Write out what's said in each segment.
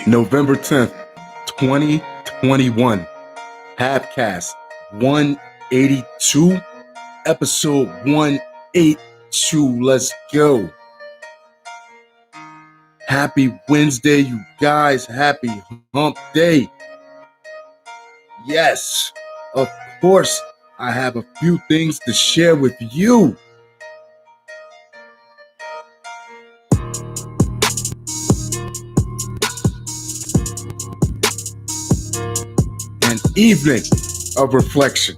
November 10th, 2021. Halfcast 182, episode 182. Let's go. Happy Wednesday, you guys. Happy hump day. Yes, of course, I have a few things to share with you. An evening of reflection.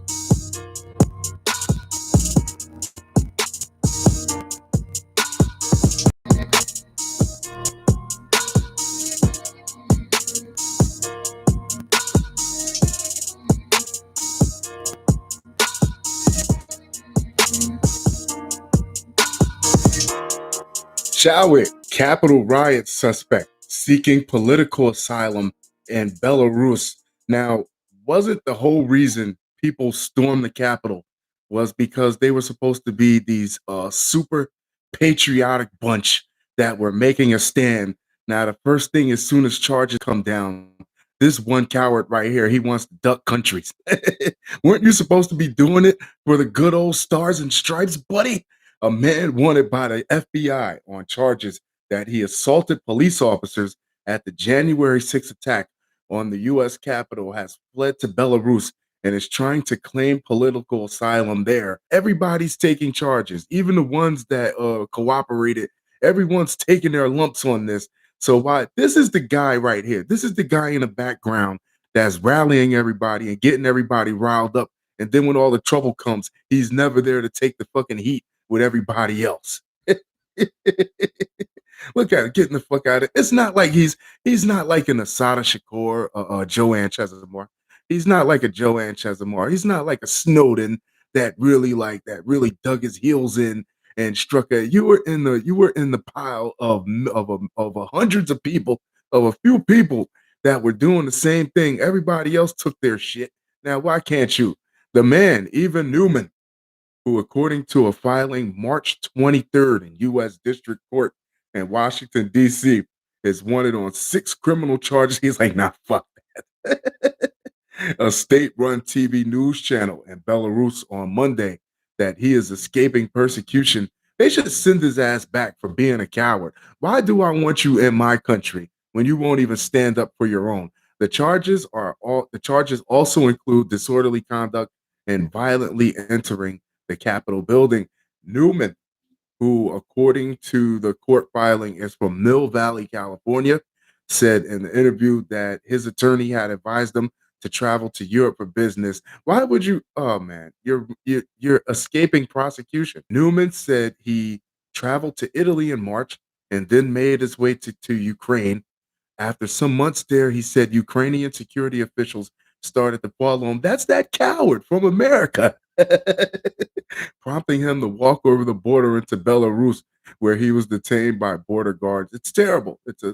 Shower Capitol riot suspect seeking political asylum in Belarus. Now, wasn't the whole reason people stormed the Capitol was because they were supposed to be these super patriotic bunch that were making a stand. Now, the first thing, as soon as charges come down, this one coward right here, he wants to duck countries. Weren't you supposed to be doing it for the good old stars and stripes, buddy? A man wanted by the FBI on charges that he assaulted police officers at the January 6th attack on the U.S. Capitol has fled to Belarus and is trying to claim political asylum there. Everybody's taking charges, even the ones that cooperated. Everyone's taking their lumps on this. So why? This is the guy right here. This is the guy in the background that's rallying everybody and getting everybody riled up. And then when all the trouble comes, he's never there to take the fucking heat with everybody else. Look at it, getting the fuck out of it. It's not like he's not like an Asada Shakur or Joanne Chesimore. He's not like a Joanne Chesimore. He's not like a Snowden that really dug his heels in and struck at you were in the pile of hundreds of people, of a few people that were doing the same thing. Everybody else took their shit. Now why can't you? The man, even Newman, who, according to a filing March 23rd in U.S. District Court in Washington, D.C., is wanted on 6 criminal charges. He's like, nah, fuck that. A state-run TV news channel in Belarus on Monday that he is escaping persecution. They should send his ass back for being a coward. Why do I want you in my country when you won't even stand up for your own? The charges also include disorderly conduct and violently entering the Capitol building. Newman, who, according to the court filing, is from Mill Valley, California, said in the interview that his attorney had advised him to travel to Europe for business. Why would you? Oh man, you're escaping prosecution. Newman said he traveled to Italy in March and then made his way to Ukraine. After some months there, he said Ukrainian security officials started to follow him. That's that coward from America. Prompting him to walk over the border into Belarus, where he was detained by border guards. It's terrible. It's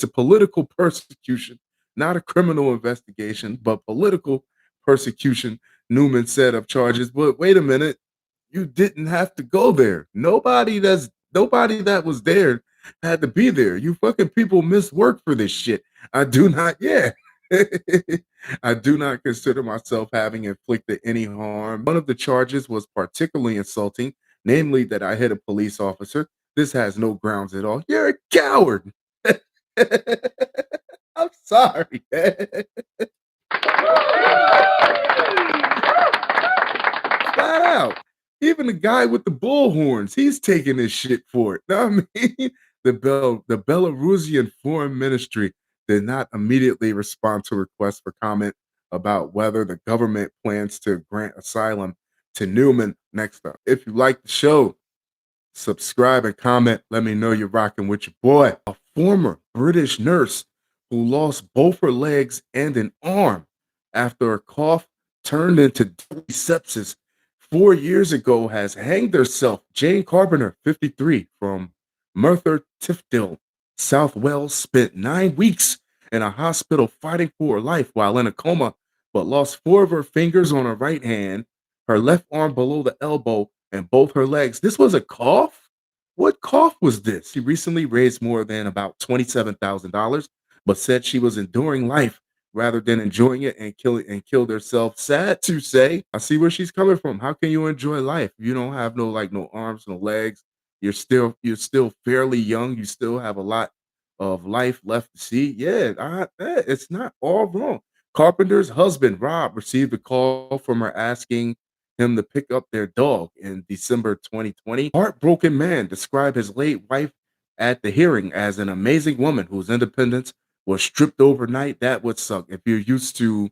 a political persecution, not a criminal investigation, but political persecution. Newman said of charges. But wait a minute, you didn't have to go there. Nobody that was there had to be there. You fucking people miss work for this shit. I do not. Yeah. I do not consider myself having inflicted any harm. One of the charges was particularly insulting, namely that I hit a police officer. This has no grounds at all. You're a coward. I'm sorry. Flat out. Even the guy with the bullhorns, he's taking this shit for it. Know what I mean? The Belarusian Foreign Ministry did not immediately respond to requests for comment about whether the government plans to grant asylum to Newman. Next up, if you like the show, subscribe and comment. Let me know you're rocking with your boy. A former British nurse who lost both her legs and an arm after a cough turned into sepsis 4 years ago has hanged herself. Jane Carpenter, 53, from Merthyr Tydfil, South Wales, spent 9 weeks in a hospital fighting for her life while in a coma, but lost 4 of her fingers on her right hand, her left arm below the elbow, and both her legs. This was a cough? What cough was this? She recently raised more than about $27,000 but said she was enduring life rather than enjoying it and killed herself. Sad to say, I see where she's coming from. How can you enjoy life? You don't have no like no arms, no legs. You're still fairly young. You still have a lot of life left to see. Yeah, it's not all wrong. Carpenter's husband, Rob, received a call from her asking him to pick up their dog in December 2020. Heartbroken man described his late wife at the hearing as an amazing woman whose independence was stripped overnight. That would suck. If you're used to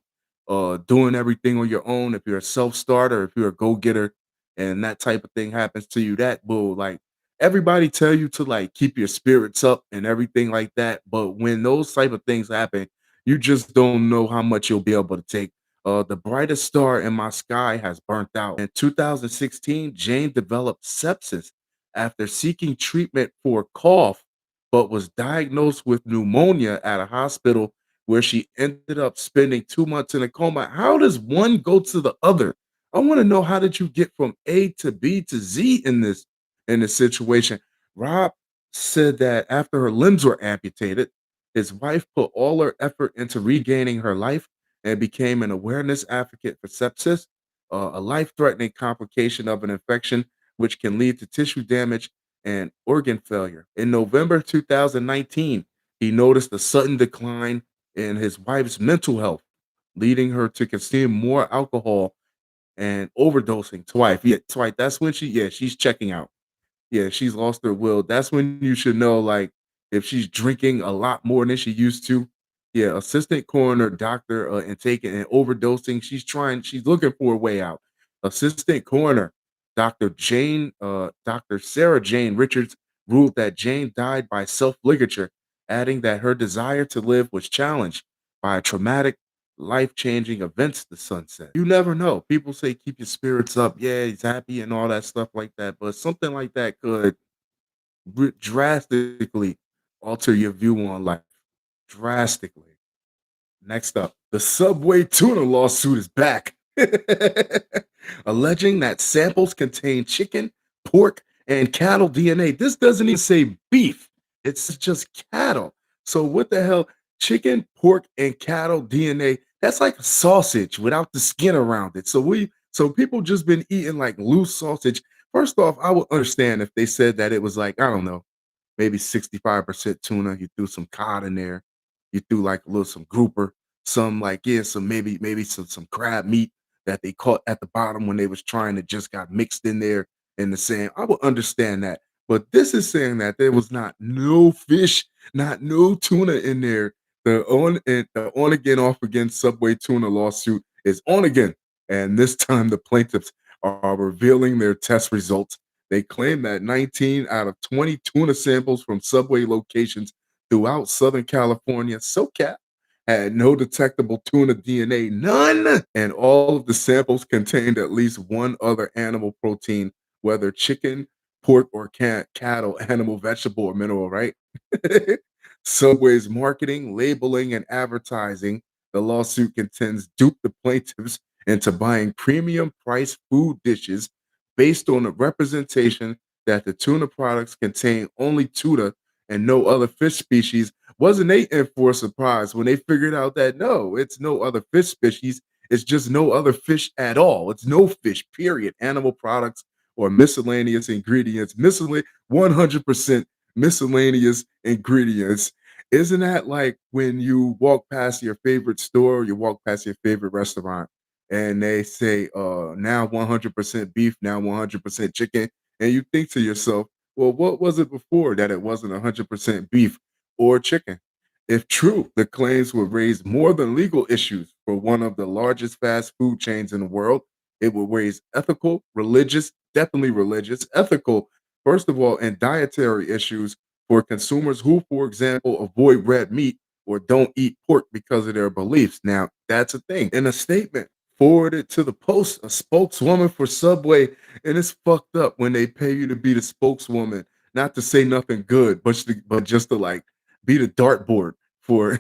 doing everything on your own, if you're a self-starter, if you're a go-getter, and that type of thing happens to you, that will like everybody tell you to like keep your spirits up and everything like that. But when those type of things happen, you just don't know how much you'll be able to take. The brightest star in my sky has burnt out. In 2016, Jane developed sepsis after seeking treatment for a cough, but was diagnosed with pneumonia at a hospital where she ended up spending 2 months in a coma. How does one go to the other? I want to know, how did you get from A to B to Z in this situation? Rob said that after her limbs were amputated, his wife put all her effort into regaining her life and became an awareness advocate for sepsis, a life-threatening complication of an infection which can lead to tissue damage and organ failure. In November 2019, he noticed a sudden decline in his wife's mental health, leading her to consume more alcohol and overdosing twice. Yeah, twice. That's when she's checking out. Yeah, she's lost her will. That's when you should know, like, if she's drinking a lot more than she used to. Yeah, assistant coroner, doctor, and taking and overdosing. She's looking for a way out. Assistant coroner, Dr. Sarah Jane Richards ruled that Jane died by self-ligature, adding that her desire to live was challenged by a traumatic, life-changing events, the son said. You never know. People say keep your spirits up. Yeah, he's happy and all that stuff like that. But something like that could drastically alter your view on life. Drastically. Next up, the Subway Tuna lawsuit is back, alleging that samples contain chicken, pork, and cattle DNA. This doesn't even say beef, it's just cattle. So, what the hell? Chicken, pork, and cattle DNA, that's like a sausage without the skin around it. So people just been eating like loose sausage. First off, I would understand if they said that it was like, I don't know, maybe 65% tuna. You threw some cod in there. You threw like a little some grouper, some like yeah, some maybe some crab meat that they caught at the bottom when they was trying to just got mixed in there in the sand. I would understand that. But this is saying that there was not no fish, not no tuna in there. The on again, off again Subway tuna lawsuit is on again. And this time the plaintiffs are revealing their test results. They claim that 19 out of 20 tuna samples from Subway locations throughout Southern California, SoCal, had no detectable tuna DNA, none. And all of the samples contained at least one other animal protein, whether chicken, pork, or cattle, animal, vegetable, or mineral, right? Subway's marketing, labeling, and advertising. The lawsuit contends duped the plaintiffs into buying premium priced food dishes based on the representation that the tuna products contain only tuna and no other fish species. Wasn't they in for a surprise when they figured out that no, it's no other fish species, it's just no other fish at all. It's no fish, period. Animal products or miscellaneous ingredients, 100% miscellaneous ingredients. Isn't that like when you walk past your favorite store, you walk past your favorite restaurant, and they say, now 100% beef, now 100% chicken. And you think to yourself, well, what was it before that it wasn't 100% beef or chicken? If true, the claims would raise more than legal issues for one of the largest fast food chains in the world. It would raise ethical, religious, definitely religious, ethical, first of all, and dietary issues for consumers who, for example, avoid red meat or don't eat pork because of their beliefs. Now, that's a thing. In a statement forwarded to the Post, a spokeswoman for Subway, and it's fucked up when they pay you to be the spokeswoman, not to say nothing good, but just to like be the dartboard for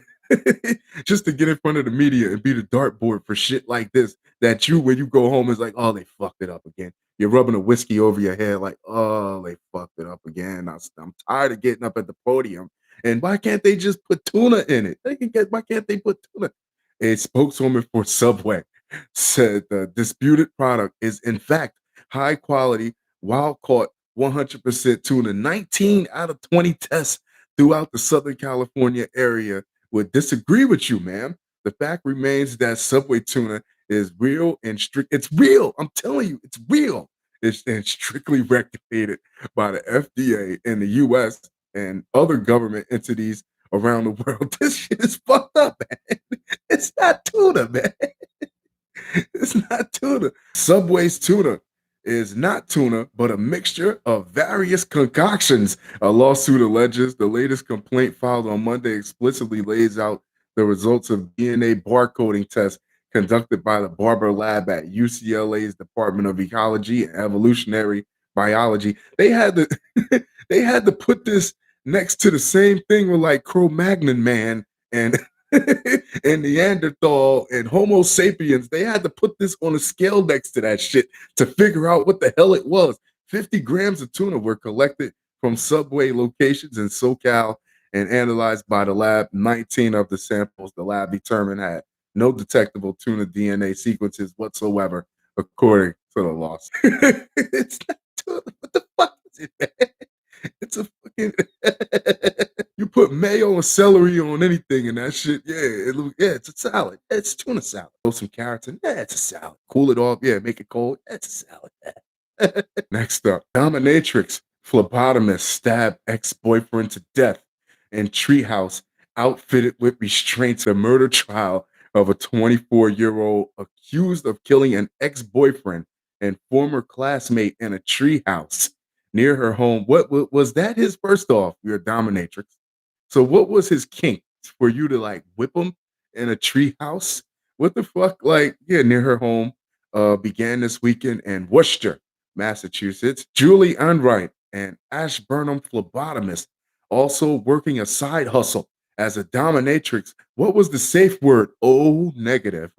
just to get in front of the media and be the dartboard for shit like this. That you, when you go home, is like, oh, they fucked it up again. You're rubbing a whiskey over your head, like, oh, they fucked it up again. I'm tired of getting up at the podium And why can't they just put tuna in it? Why can't they put tuna? A spokeswoman for Subway said the disputed product is in fact high quality, wild caught 100% tuna. 19 out of 20 tests throughout the Southern California area would disagree with you, ma'am. The fact remains that Subway tuna is real and strict. It's real. I'm telling you, it's real. It's and strictly regulated by the FDA in the US and other government entities around the world. This shit is fucked up, man. It's not tuna, man. It's not tuna. Subway's tuna is not tuna, but a mixture of various concoctions. A lawsuit alleges the latest complaint filed on Monday explicitly lays out the results of DNA barcoding tests conducted by the Barber Lab at UCLA's Department of Ecology and Evolutionary Biology. They had to they had to put this next to the same thing with like Cro-Magnon man and and Neanderthal and Homo sapiens. They had to put this on a scale next to that shit to figure out what the hell it was. 50 grams of tuna were collected from Subway locations in SoCal and analyzed by the lab. 19 of the samples the lab determined had no detectable tuna DNA sequences whatsoever, according to the lawsuit. It's not tuna. What the fuck is it, man? It's a fucking you put mayo and celery on anything and that shit, yeah, it's a salad. It's tuna salad. Throw some carrots in, yeah, it's a salad. Cool it off, yeah, make it cold. It's a salad. Next up, Dominatrix phlebotomist stabbed ex-boyfriend to death in Treehouse, outfitted with restraints. A murder trial of a 24-year-old accused of killing an ex-boyfriend and former classmate in a treehouse near her home. What was that? His first off, you're a dominatrix. So what was his kink for you to like whip him in a tree house? What the fuck? Like, yeah, near her home. Began this weekend in Worcester, Massachusetts. Julie Unright and Ash Burnham phlebotomist, also working a side hustle as a dominatrix. What was the safe word? O negative.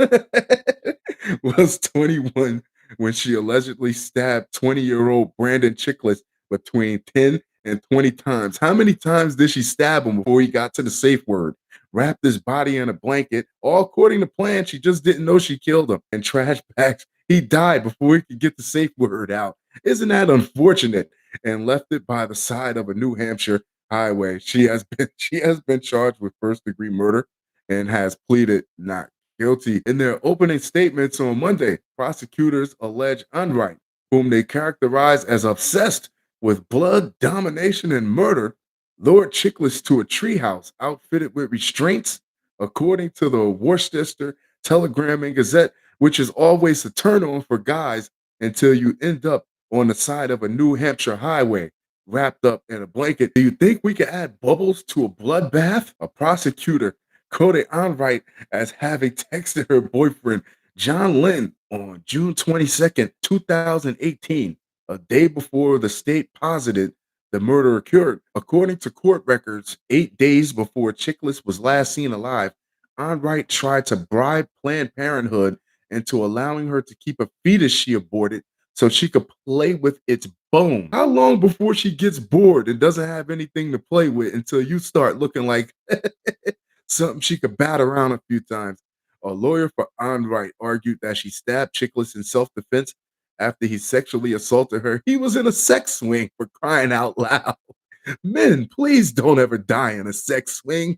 Was 21 when she allegedly stabbed 20-year-old Brandon Chickless between 10 and 20 times. How many times did she stab him before he got to the safe word? Wrapped his body in a blanket. All according to plan, she just didn't know she killed him. And trash bags, he died before he could get the safe word out. Isn't that unfortunate? And left it by the side of a New Hampshire highway. She has been charged with first-degree murder and has pleaded not guilty. In their opening statements on Monday, prosecutors allege Unright, whom they characterize as obsessed with blood, domination, and murder, lured Chickless to a treehouse outfitted with restraints, according to the Worcester Telegram and Gazette, which is always a turn on for guys until you end up on the side of a New Hampshire highway, wrapped up in a blanket. Do you think we could add bubbles to a bloodbath? A prosecutor quoted Enright as having texted her boyfriend, John Lynn, on June 22nd, 2018, a day before the state posited the murder occurred. According to court records, 8 days before Chickless was last seen alive, Enright tried to bribe Planned Parenthood into allowing her to keep a fetus she aborted so she could play with its bone. How long before she gets bored and doesn't have anything to play with until you start looking like something she could bat around a few times? A lawyer for Enright argued that she stabbed Chickless in self-defense after he sexually assaulted her. He was in a sex swing, for crying out loud. Men, please don't ever die in a sex swing.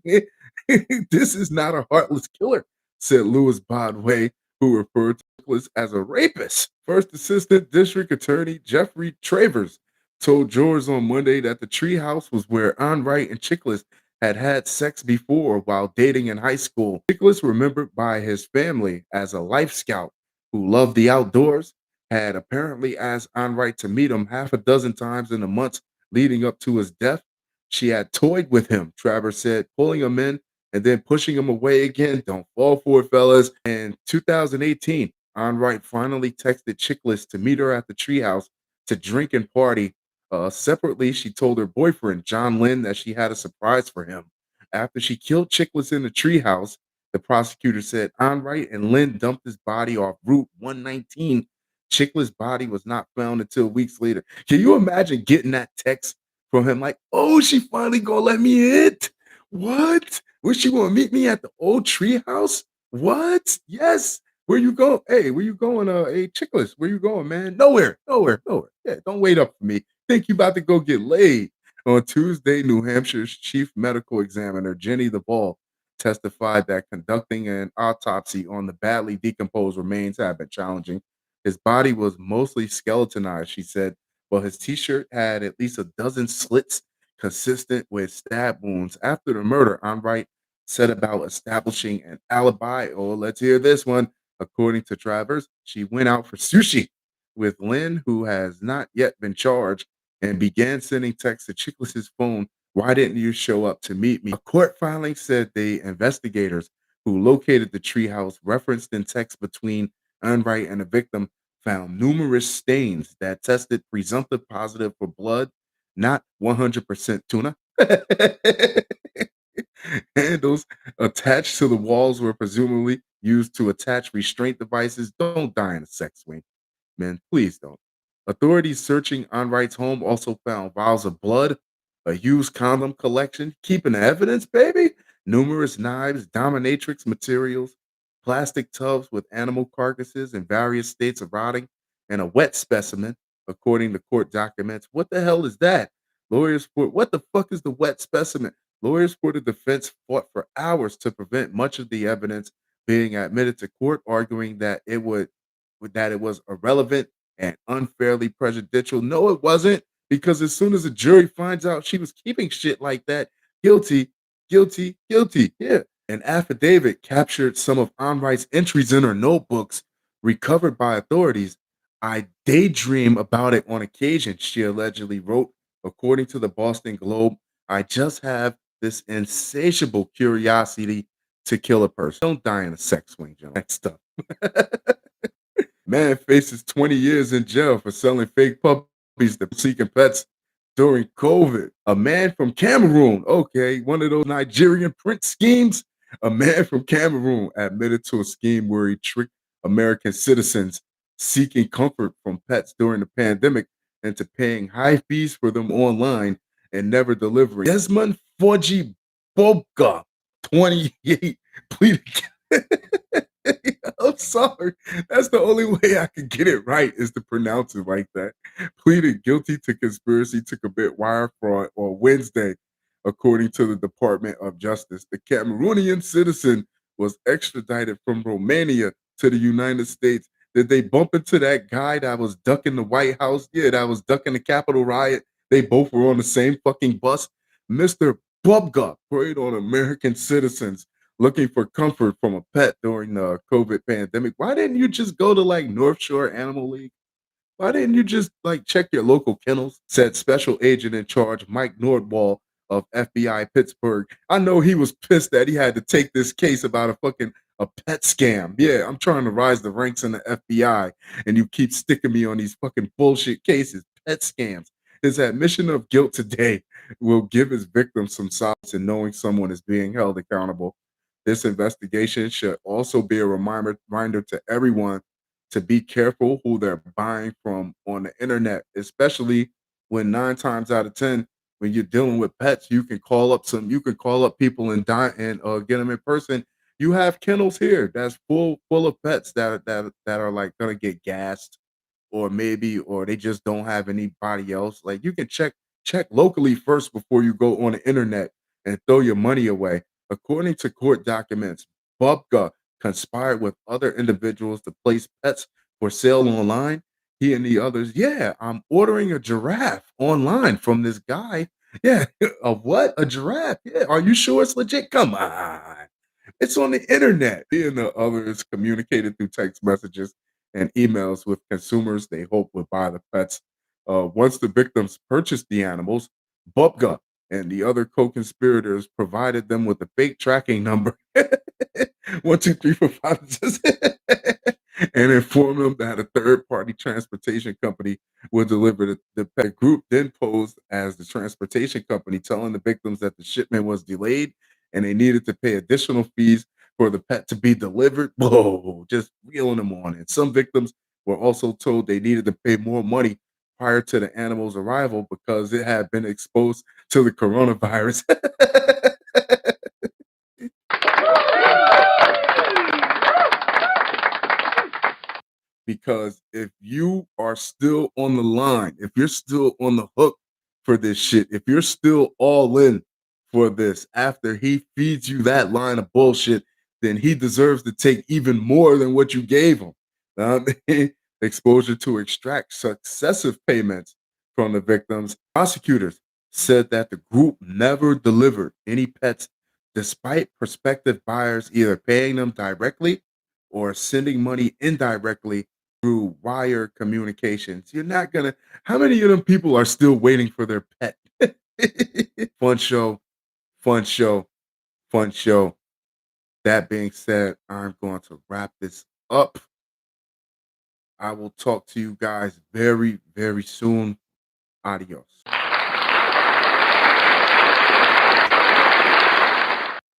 This is not a heartless killer, said Louis Bodway, who referred to Chickless as a rapist. First Assistant District Attorney Jeffrey Travers told jurors on Monday that the treehouse was where Enright and Chickless had sex before while dating in high school. Chickless, remembered by his family as a life scout who loved the outdoors, had apparently asked Enright to meet him half a dozen times in the months leading up to his death. She had toyed with him, Travers said, pulling him in and then pushing him away again. Don't fall for it, fellas. In 2018, Enright finally texted Chickless to meet her at the treehouse to drink and party. Separately, she told her boyfriend, John Lynn, that she had a surprise for him. After she killed Chickless in the treehouse, the prosecutor said Enright and Lynn dumped his body off Route 119. Chickless' body was not found until weeks later. Can you imagine getting that text from him like, oh, she finally gonna let me hit? What? Wish you gonna meet me at the old Treehouse? What? Yes. Where you go? Hey, where you going? Hey, Chickless, where you going, man? Nowhere, nowhere, nowhere. Yeah, don't wait up for me. Think you about to go get laid. On Tuesday, New Hampshire's chief medical examiner, Jenny the Ball, testified that conducting an autopsy on the badly decomposed remains had been challenging. His body was mostly skeletonized, she said, but his t-shirt had at least a dozen slits consistent with stab wounds. After the murder, Enright set about establishing an alibi. Oh, let's hear this one. According to Travers, she went out for sushi with Lynn, who has not yet been charged, and began sending texts to Chickless's phone. Why didn't you show up to meet me? A court filing said the investigators who located the treehouse referenced in text between Enright and the victim found numerous stains that tested presumptive positive for blood, not 100% tuna. Handles attached to the walls were presumably used to attach restraint devices. Don't die in a sex swing, man. Please don't. Authorities searching Enright's home also found vials of blood, a used condom collection, keeping the evidence, baby. Numerous knives, dominatrix materials, plastic tubs with animal carcasses in various states of rotting, and a wet specimen, according to court documents. What the hell is that? Lawyers for what the fuck is the wet specimen? Lawyers for the defense fought for hours to prevent much of the evidence being admitted to court, arguing that it was irrelevant and unfairly prejudicial. No, it wasn't, because as soon as the jury finds out she was keeping shit like that, guilty, guilty, guilty. Yeah. An affidavit captured some of Onright's entries in her notebooks recovered by authorities. I daydream about it on occasion, she allegedly wrote, according to the Boston Globe. I just have this insatiable curiosity to kill a person. Don't die in a sex swing, John. Next up. Man faces 20 years in jail for selling fake puppies to seeking pets during COVID. A man from Cameroon, okay, one of those Nigerian prince schemes. A man from Cameroon admitted to a scheme where he tricked American citizens seeking comfort from pets during the pandemic into paying high fees for them online and never delivering. Desmond Forgy Bobka, 28, pleaded. I'm sorry. That's the only way I can get it right is to pronounce it like that. Pleaded guilty to conspiracy to commit wire fraud on Wednesday, according to the Department of Justice. The Cameroonian citizen was extradited from Romania to the United States. Did they bump into that guy that was ducking the White House? Yeah, that was ducking the Capitol riot. They both were on the same fucking bus. Mr. Bubga preyed on American citizens looking for comfort from a pet during the COVID pandemic. Why didn't you just go to like North Shore Animal League? Why didn't you just like check your local kennels? Said special agent in charge Mike Nordwall of FBI Pittsburgh. I know he was pissed that he had to take this case about a pet scam. Yeah, I'm trying to rise the ranks in the FBI, and you keep sticking me on these fucking bullshit cases, pet scams. His admission of guilt today will give his victims some solace in knowing someone is being held accountable. This investigation should also be a reminder to everyone to be careful who they're buying from on the internet, especially when 9 times out of 10, when you're dealing with pets, you can call up people and get them in person. You have kennels here that's full of pets that are like gonna get gassed, or they just don't have anybody else. Like you can check locally first before you go on the internet and throw your money away. According to court documents, Bubka conspired with other individuals to place pets for sale online. He and the others, yeah, I'm ordering a giraffe online from this guy. Yeah, a what? A giraffe? Yeah, are you sure it's legit? Come on. It's on the internet. He and the others communicated through text messages and emails with consumers they hope would buy the pets. Once the victims purchased the animals, Bubka and the other co-conspirators provided them with a fake tracking number 1, 2, 3, 4, 5, 6, and informed them that a third-party transportation company would deliver the pet. Group then posed as the transportation company, telling the victims that the shipment was delayed and they needed to pay additional fees for the pet to be delivered. Whoa, just reeling them on. And some victims were also told they needed to pay more money prior to the animal's arrival because it had been exposed to the coronavirus. because if you are still on the line, if you're still on the hook for this shit, if you're still all in for this after he feeds you that line of bullshit, then he deserves to take even more than what you gave him. Know what I mean? Exposure to extract successive payments from the victims. Prosecutors said that the group never delivered any pets despite prospective buyers either paying them directly or sending money indirectly through wire communications. You're not gonna. How many of them people are still waiting for their pet? Fun show, fun show, fun show. That being said, I'm going to wrap this up. I will talk to you guys very, very soon. Adios.